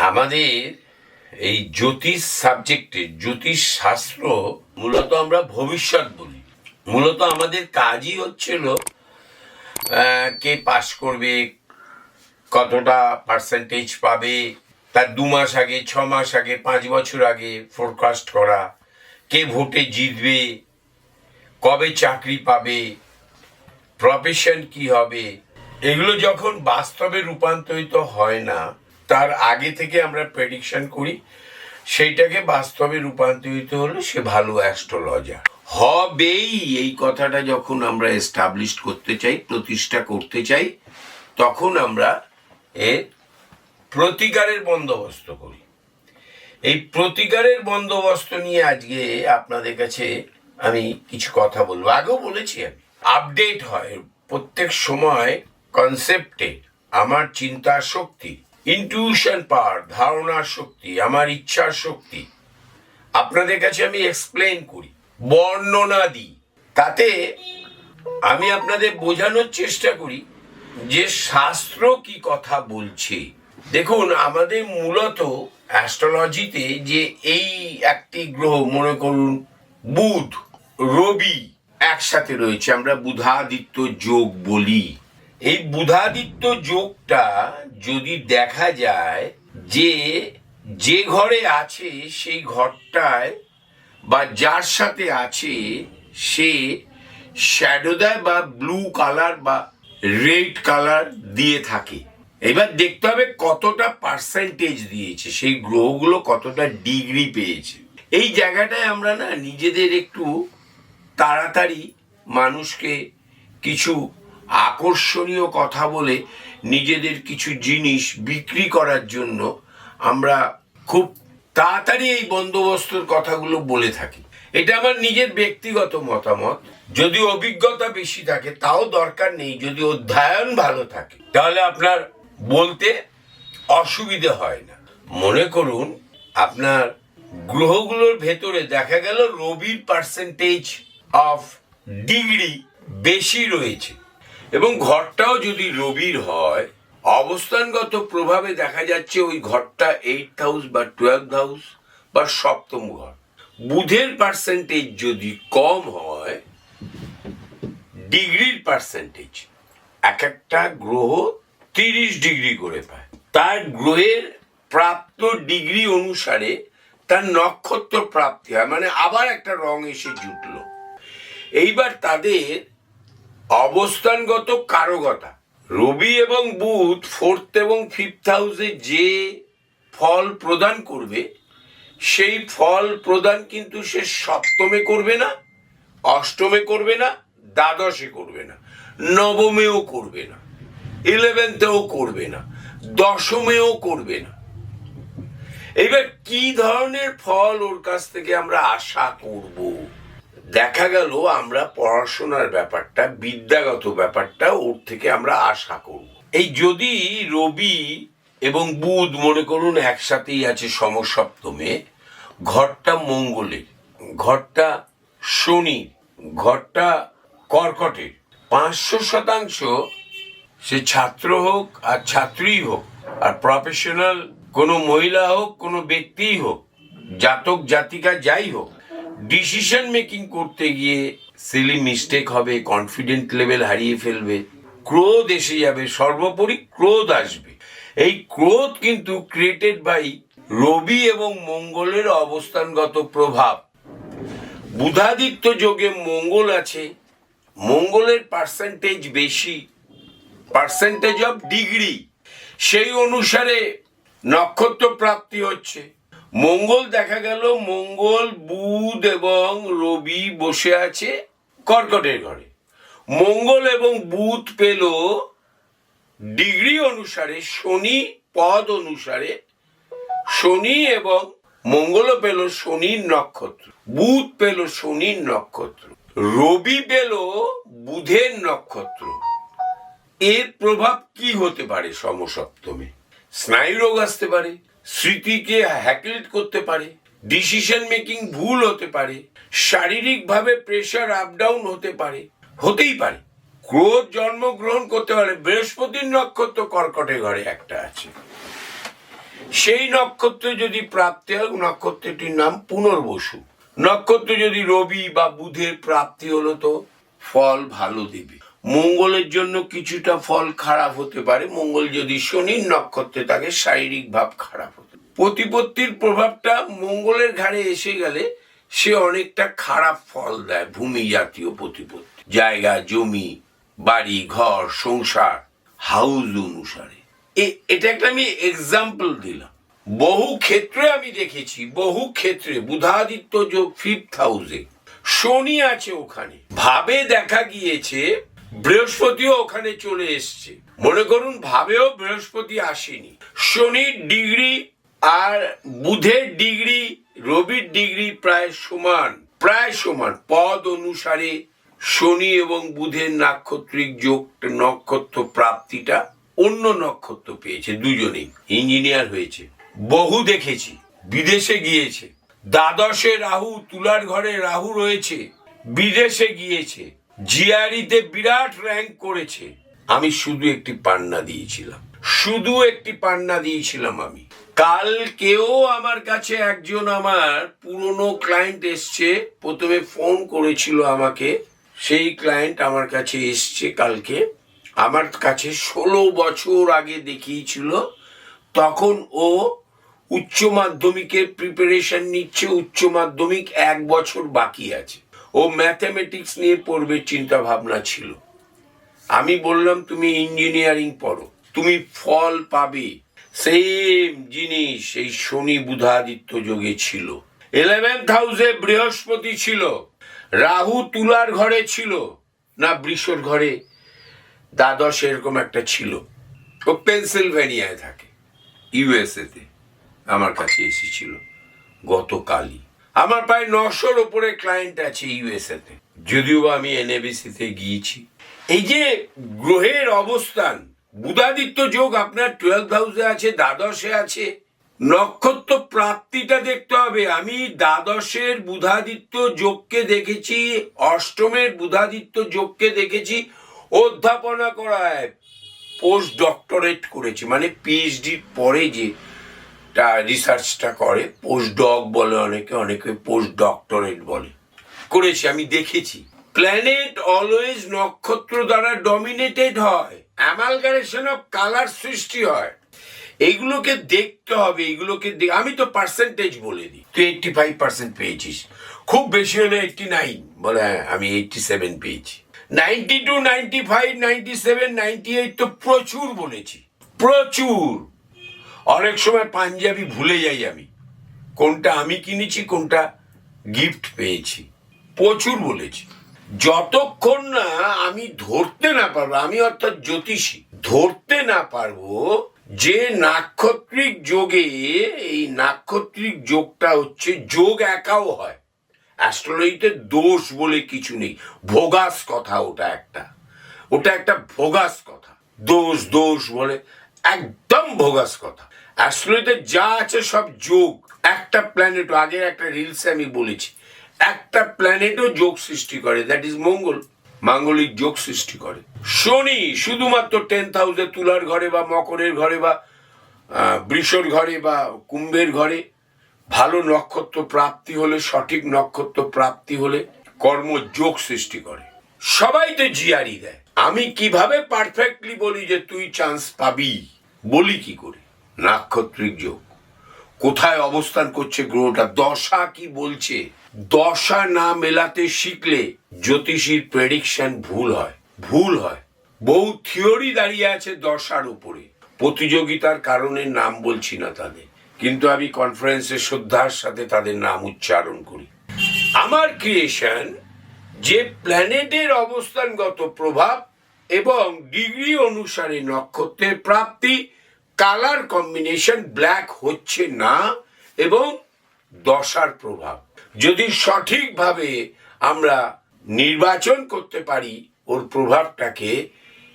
আমাদের এই জ্যোতিষ সাবজেক্টে জ্যোতিষ শাস্ত্র মূলত আমরা ভবিষ্যৎ বলি। মূলত আমাদের কাজই হচ্ছিল কে পাস করবে, কতটা পার্সেন্টেজ পাবে, তার 2 মাস আগে, 6 মাস আগে, 5 বছর আগে ফোরকাস্ট করা, কে ভোটে জিতবে, কবে চাকরি পাবে, প্রফেশন কি হবে। এগুলো যখন বাস্তবে রূপান্তরিত হয় না, তার আগে থেকে আমরা প্রেডিকশন করি, সেইটাকে বাস্তবে রূপান্তরিত হলে সে ভালো অ্যাস্ট্রোলজার হবেই। এই কথাটা যখন আমরা এস্টাবলিশ করতে চাই, প্রতিষ্ঠা করতে চাই, তখন আমরা এর প্রতিকারের বন্দোবস্ত করি। এই প্রতিকারের বন্দোবস্ত নিয়ে আজকে আপনাদের কাছে আমি কিছু কথা বলবো। আগেও বলেছি, আমি আপডেট হয় প্রত্যেক সময় কনসেপ্টে। আমার চিন্তার শক্তি, ইনটিউশন পাওয়ার, ধারণার শক্তি, আমার ইচ্ছার শক্তি আপনাদের কাছে আমি এক্সপ্লেন করি, বর্ণনা দিই। তাতে আমি আপনাদের বোঝানোর চেষ্টা করি যে শাস্ত্র কি কথা বলছে। দেখুন, আমাদের মূলত অ্যাস্ট্রোলজিতে যে এই একটি গ্রহ, মনে করুন বুধ, রবি একসাথে রয়েছে, আমরা বুধাদিত্য যোগ বলি। এই বুধাদিত্য যোগটা যদি দেখা যায় যে যে ঘরে আছে সেই ঘরটায় বা যার সাথে আছে সে শ্যাডো দেয় বা ব্লু কালার বা রেড কালার দিয়ে থাকে। এবার দেখতে হবে কতটা পার্সেন্টেজ দিয়েছে, সেই গ্রহগুলো কতটা ডিগ্রি পেয়েছে। এই জায়গাটায় আমরা না নিজেদের একটু তাড়াতাড়ি মানুষকে কিছু আকর্ষণীয় কথা বলে নিজেদের কিছু জিনিস বিক্রি করার জন্য আমরা খুব তাড়াতাড়ি এই বন্দোবস্তর কথাগুলো বলে থাকি। এটা আমার নিজের ব্যক্তিগত মতামত। যদি অভিজ্ঞতা বেশি থাকে তাও দরকার নেই, যদি অধ্যয়ন ভালো থাকে তাহলে আপনার বলতে অসুবিধে হয় না। মনে করুন আপনার গ্রহগুলোর ভেতরে দেখা গেল রবির পার্সেন্টেজ অফ ডিগ্রি বেশি রয়েছে, এবং ঘরটাও যদি রবির হয়, অবস্থানগত প্রভাবে দেখা যাচ্ছে ওই ঘরটা 8th হাউস বা 12th হাউস বা সপ্তম ঘর। বুধের পার্সেন্টেজ যদি কম হয়, ডিগ্রির পার্সেন্টেজ এক একটা গ্রহ 30 ডিগ্রি করে পায়। তার গ্রহের প্রাপ্ত ডিগ্রি অনুসারে তার নক্ষত্র প্রাপ্তি হয়, মানে আবার একটা রং এসে জুটল। এইবার তাদের অবস্থানগত কারকতা, রবি এবং বুধ 4th এবং 5th হাউসে যে ফল প্রদান করবে, সেই ফল প্রদান কিন্তু সে সপ্তমে করবে না, অষ্টমে করবে না, দ্বাদশে করবে না, নবমেও করবে না, 11th-এও করবে না, দশমেও করবে না। এবার কি ধরনের ফল ওর কাছ থেকে আমরা আশা করব? দেখা গেল আমরা পড়াশোনার ব্যাপারটা, বিদ্যাগত ব্যাপারটা ওর থেকে আমরা আশা করব। এই যদি রবি এবং বুধ মনে করুন একসাথেই আছে সমসপ্তমে, ঘরটা মঙ্গলের, ঘরটা শনির, ঘরটা কর্কটের, 500% সে ছাত্র হোক আর ছাত্রী হোক, আর প্রফেশনাল কোনো মহিলা হোক, কোনো ব্যক্তিই হোক, জাতক জাতিকা যাই হোক, ডিসিশন মেকিং করতে গিয়ে সিলি মিস্টেক হবে, কনফিডেন্ট লেভেল হারিয়ে ফেলবে, ক্রোধ এসে যাবে, সর্বোপরি ক্রোধ আসবে। এই ক্রোধ কিন্তু ক্রিয়েটেড বাই রবি এবং মঙ্গলের অবস্থানগত প্রভাব। বুধাদিত্য যোগে মঙ্গল আছে, মঙ্গলের পার্সেন্টেজ বেশি, পার্সেন্টেজ অফ ডিগ্রি, সেই অনুসারে নক্ষত্র প্রাপ্তি হচ্ছে। মঙ্গল দেখা গেল, মঙ্গল, বুধ এবং রবি বসে আছে কর্কটের ঘরে। মঙ্গল এবং বুধ পেল ডিগ্রি অনুসারে, শনি পদ অনুসারে, শনি এবং মঙ্গলও পেল শনির নক্ষত্র, বুধ পেল শনির নক্ষত্র, রবি পেল বুধের নক্ষত্র। এর প্রভাব কি হতে পারে? সমসপ্তমে স্নায়ু রোগ আসতে পারে, স্মৃতিকে হ্যাকেল করতে পারে, ডিসিশন মেকিং ভুল হতে পারে, শারীরিকভাবে প্রেশার আপ ডাউন হতে পারে, হতেই পারে। ক্রোধ জন্মগ্রহণ করতে পারে। বৃহস্পতির নক্ষত্র কর্কটে ঘরে একটা আছে, সেই নক্ষত্রে যদি প্রাপ্তি হয়, নক্ষত্রটির নাম পুনর্বসু। নক্ষত্র যদি রবি বা বুধের প্রাপ্তি হলো তো ফল ভালো দেবে। মঙ্গলের জন্য কিছুটা ফল খারাপ হতে পারে। মঙ্গল যদি শনির নক্ষত্রে থাকে শারীরিক ভাব খারাপ হতে। প্রতিপত্তির প্রভাবটা মঙ্গলের ঘাড়ে এসে গেলে সে অনেকটা খারাপ ফল দেয়। ভূমি জাতীয় প্রতিপত্তি, জায়গা জমি বাড়ি ঘর সংসার হাউস অনুসারে। এটা একটা আমি এক্সাম্পল দিলাম। বহু ক্ষেত্রে আমি দেখেছি, বহু ক্ষেত্রে বুধাদিত্য যোগ 5th হাউসে শনি আছে, ওখানে ভাবে দেখা গিয়েছে বৃহস্পতিও ওখানে চলে এসছে। মনে করুন ভাবেও বৃহস্পতি আসেনি, শনির ডিগ্রি আর বুধের ডিগ্রি রবির ডিগ্রি প্রায় সমান, প্রায় সমান। পদ অনুসারে শনি এবং বুধের নাক্ষত্রিক যোগ, নক্ষত্র প্রাপ্তিটা অন্য নক্ষত্র পেয়েছে। দুজনেই ইঞ্জিনিয়ার হয়েছে, বহু দেখেছি। বিদেশে গিয়েছে, দ্বাদশে রাহু, তুলার ঘরে রাহু রয়েছে, বিদেশে গিয়েছে, জিআরইতে বিরাট র্যাঙ্ক করেছে। আমি শুধু একটি পান্না দিয়েছিলাম, শুধু একটি পান্না দিয়েছিলাম আমি। কালকেও আমার কাছে একজন আমার পুরনো ক্লায়েন্ট এসছে, প্রথমে ফোন করেছিল আমাকে। সেই ক্লায়েন্ট আমার কাছে এসছে কালকে, আমার কাছে 16 বছর আগে দেখিয়েছিল। তখন ও উচ্চ মাধ্যমিকের প্রিপারেশন নিচ্ছে, উচ্চ মাধ্যমিক 1 বছর বাকি আছে, ও ম্যাথমেটিক্স নিয়ে পড়বে চিন্তা ভাবনা ছিল। আমি বললাম তুমি ইঞ্জিনিয়ারিং পড়ো, তুমি ফল পাবে। সেম জিনিস এই শনি বুধাদিত্য যোগে ছিল। 11th হাউসে বৃহস্পতি ছিল, রাহু তুলার ঘরে ছিল না বৃষর ঘরে, দ্বাদশ এরকম একটা ছিল। ও পেনসিলভেনিয়ায় থাকে, ইউএসএ তে আমার কাছে এসেছিল গতকালই। আমার প্রায় 900-র উপরে ক্লায়েন্ট আছে ইউএসএ তে, যদিও আমি এনএবিসি তে গিয়েছি। এই যে গ্রহের অবস্থান, বুধাদিত্য যোগ আপনার 12th হাউসে আছে, দ্বাদশে আছে, নক্ষত্র প্রাপ্তিটা দেখতে হবে। আমি দ্বাদশের বুধাদিত্য যোগকে দেখেছি, অষ্টমের বুধাদিত্য যোগকে দেখেছি, অধ্যাপনা করায় পোস্ট ডক্টরেট করেছি, মানে পিএইচডির পরে যে রিসার্চটা করে, পোস্ট ডক বলে অনেকে, অনেকে পোস্ট ডক্টরেট বলে, করেছি। আমি দেখেছি প্ল্যানেট অলওয়েজ নক্ষত্র দ্বারা ডমিনেটেড হয়, অ্যামালগামেশন অফ কালার সৃষ্টি হয়। এইগুলোকে দেখতে হবে, এইগুলোকে আমি তো পার্সেন্টেজ বলে দিই, তুই 85% পেয়েছিস, খুব বেশি হলে 89, বলে হ্যাঁ আমি 87 পেয়েছি। 92, 95, 97, 98 তো প্রচুর বলেছি, প্রচুর। অনেক সময় পাঞ্জাবি ভুলে যাই আমি, কোনটা আমি কিনেছি কোনটা গিফট পেয়েছি, প্রচুর বলেছি। যতক্ষণ না আমি ধরতে না পারবো, আমি অর্থাৎ জ্যোতিষী ধরতে না পারবো যে নাক্ষত্রিক যোগে, এই নাক্ষত্রিক যোগটা হচ্ছে যোগ একাও হয়, অ্যাস্ট্রোলজিতে দোষ বলে কিছু নেই, ভোগাস কথা, ওটা একটা ভোগাস কথা। দোষ দোষ বলে একদম ভোগাস কথা। অ্যাস্ট্রোলজিতে যা আছে সব যোগ। একটা প্ল্যানেট, আগের একটা রিলসে আমি বলেছি, একটা প্ল্যানেটও যোগ সৃষ্টি করে, দ্যাট ইজ মঙ্গল, মাঙ্গলিক যোগ সৃষ্টি করে। শনি শুধুমাত্র 10th হাউসে, তুলার ঘরে বা মকরের ঘরে বা বৃষর ঘরে বা কুম্ভের ঘরে ভালো নক্ষত্র প্রাপ্তি হলে, সঠিক নক্ষত্র প্রাপ্তি হলে কর্মযোগ সৃষ্টি করে। সবাই তো জিআরই দেয়। আমি কিভাবে পারফেক্টলি বলি যে তুই চান্স পাবি, বলি কি করে? নাক্ষত্রিক যোগ কোথায় অবস্থান করছে গ্রহটা, দশা কি বলছে, দশা না মেলাতে শিখলে জ্যোতিষীর প্রেডিকশন ভুল হয়, ভুল হয়। বহু থিওরি দাঁড়িয়ে আছে দশার উপরে, প্রতিযোগিতার কারণে নাম বলছি না তাদের, কিন্তু আমি কনফারেন্সে শ্রদ্ধার সাথে তাদের নাম উচ্চারণ করি। আমার ক্রিয়েশন যে প্ল্যানেটের অবস্থানগত প্রভাব এবং ডিগ্রি অনুসারে নক্ষত্রের প্রাপ্তি, কালার কম্বিনেশন ব্ল্যাক হচ্ছে না, এবং দশার প্রভাব যদি সঠিকভাবে আমরা নির্বাচন করতে পারি ওর প্রভাবটাকে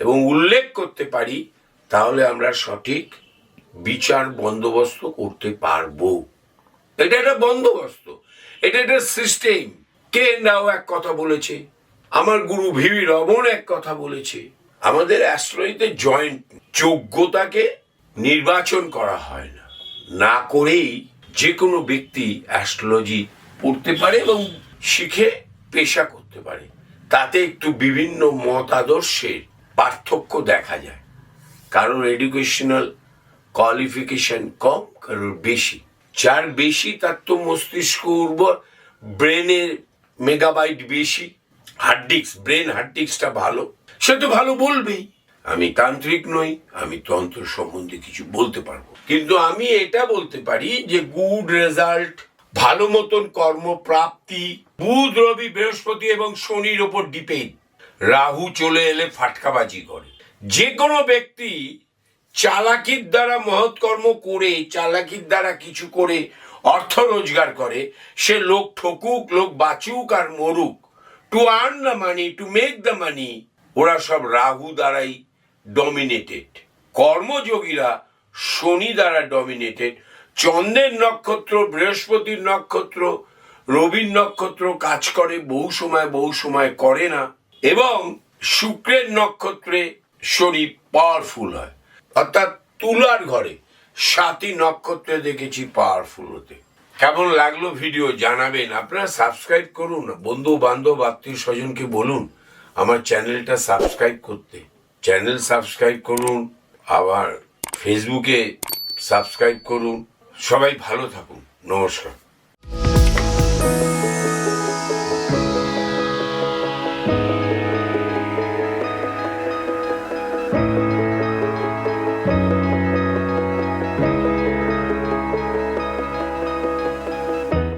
এবং উল্লেখ করতে পারি, তাহলে আমরা সঠিক বিচার বন্দোবস্ত করতে পারবো। এটা একটা বন্দোবস্ত, এটা একটা সিস্টেম। কে নাও এক কথা বলেছে, আমার গুরু ভিভি রমন এক কথা বলেছে। আমাদের অ্যাস্ট্রোলজিতে জয়েন্ট যোগ্যতাকে নির্বাচন করা হয় না, না করেই যে কোনো ব্যক্তি অ্যাস্ট্রোলজি পড়তে পারে এবং শিখে পেশা করতে পারে। তাতে একটু বিভিন্ন মত আদর্শের পার্থক্য দেখা যায়। কারোর এডুকেশনাল কোয়ালিফিকেশন কম, কারোর বেশি। যার বেশি তার তো মস্তিষ্ক উর্বর, ব্রেনের মেগাবাইট বেশি, ব্রেন হার্ড ডিস্কটা ভালো, সে তো ভালো বলবেই। আমি তান্ত্রিক নই, আমি তন্ত্র সম্বন্ধে কিছু বলতে পারবো, কিন্তু আমি এটা বলতে পারি যে গুড রেজাল্ট, ভালো মতন কর্মপ্রাপ্তি বুধ, রবি, বৃহস্পতি এবং শনির ওপর ডিপেন্ড। রাহু চলে এলে ফাটকাবাজি করে। যে কোনো ব্যক্তি চালাকির দ্বারা মহৎ কর্ম করে, চালাকির দ্বারা কিছু করে অর্থ রোজগার করে, সে লোক ঠকুক, লোক বাঁচুক আর মরুক, to earn the money, to make the money, ওরা সব রাহু দ্বারাই ডমিনেটেড। কর্মযোগীরা শনি দ্বারা ডমিনেটেড। চন্দ্রের নক্ষত্র, বৃহস্পতির নক্ষত্র, রবির নক্ষত্র কাজ করে, বহু সময় করে না, এবং শুক্রের নক্ষত্রে শনি পাওয়ারফুল হয়। অর্থাৎ তুলার ঘরে 7টি নক্ষত্রে দেখেছি পাওয়ারফুল হতে। কেমন লাগলো ভিডিও জানাবেন। আপনারা সাবস্ক্রাইব করুন, বন্ধু বান্ধব আত্মীয় স্বজনকে বলুন আমার চ্যানেলটা সাবস্ক্রাইব করতে। চ্যানেল সাবস্ক্রাইব করুন, আবার ফেসবুকে সাবস্ক্রাইব করুন। সবাই ভালো থাকুন, নমস্কার।